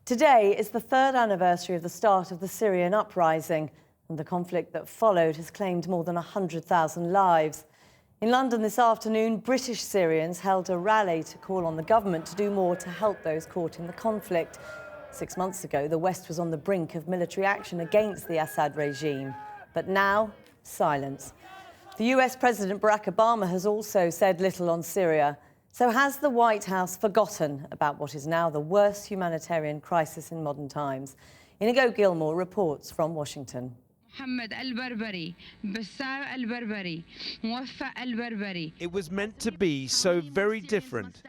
Today is the third anniversary of the start of the Syrian uprising, and the conflict that followed has claimed more than 100,000 lives. In London this afternoon, British Syrians held a rally to call on the government to do more to help those caught in the conflict. 6 months ago, the West was on the brink of military action against the Assad regime. But now, silence. The US President Barack Obama has also said little on Syria. So has the White House forgotten about what is now the worst humanitarian crisis in modern times? Inigo Gilmore reports from Washington. It was meant to be so very different.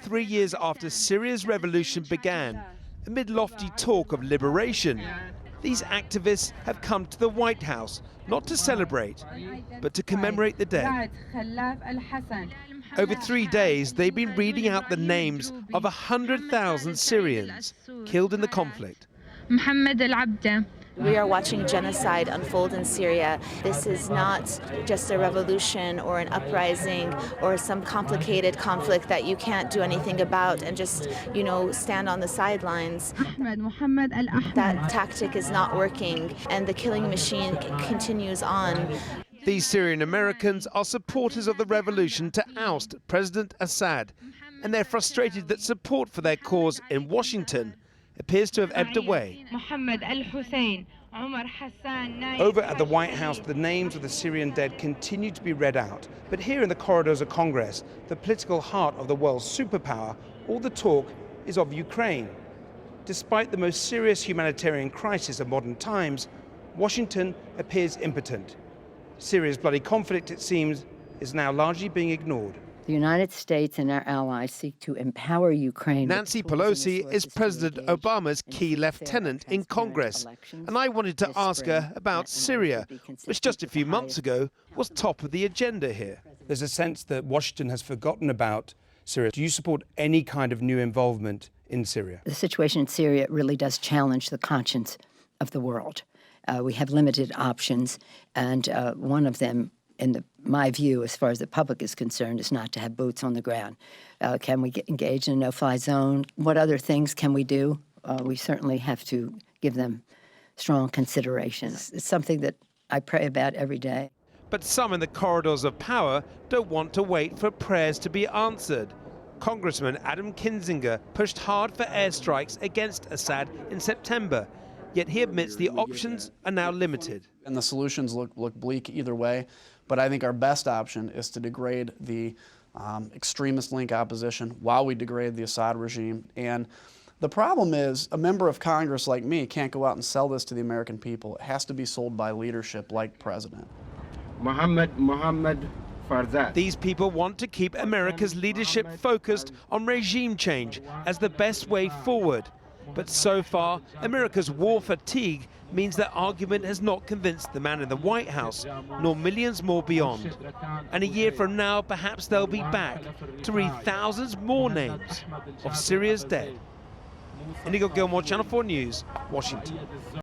3 years after Syria's revolution began, amid lofty talk of liberation, these activists have come to the White House not to celebrate, but to commemorate the dead. Over 3 days, they've been reading out the names of 100,000 Syrians killed in the conflict. We are watching genocide unfold in Syria. This is not just a revolution or an uprising or some complicated conflict that you can't do anything about and just, stand on the sidelines. That tactic is not working, and the killing machine continues on. These Syrian Americans are supporters of the revolution to oust President Assad, and they're frustrated that support for their cause in Washington appears to have ebbed away. Over at the White House, the names of the Syrian dead continue to be read out. But here in the corridors of Congress, the political heart of the world's superpower, all the talk is of Ukraine. Despite the most serious humanitarian crisis of modern times, Washington appears impotent. Syria's bloody conflict, it seems, is now largely being ignored. The United States and our allies seek to empower Ukraine. Nancy Pelosi is President Obama's key lieutenant in Congress, and I wanted to ask her about Syria, which just a few months ago was top of the agenda here. There's a sense that Washington has forgotten about Syria. Do you support any kind of new involvement in Syria? The situation in Syria really does challenge the conscience of the world. We have limited options, and one of them, in my view, as far as the public is concerned, is not to have boots on the ground. Can we get engaged in a no-fly zone? What other things can we do? We certainly have to give them strong consideration. It's something that I pray about every day. But some in the corridors of power don't want to wait for prayers to be answered. Congressman Adam Kinzinger pushed hard for airstrikes against Assad in September, yet he admits the options are now limited. And the solutions look bleak either way, but I think our best option is to degrade the extremist link opposition while we degrade the Assad regime. And the problem is, a member of Congress like me can't go out and sell this to the American people. It has to be sold by leadership like President. These people want to keep America's leadership focused on regime change as the best way forward. But so far, America's war fatigue means that argument has not convinced the man in the White House, nor millions more beyond. And a year from now, perhaps they'll be back to read thousands more names of Syria's dead. Inigo Gilmore, Channel 4 News, Washington.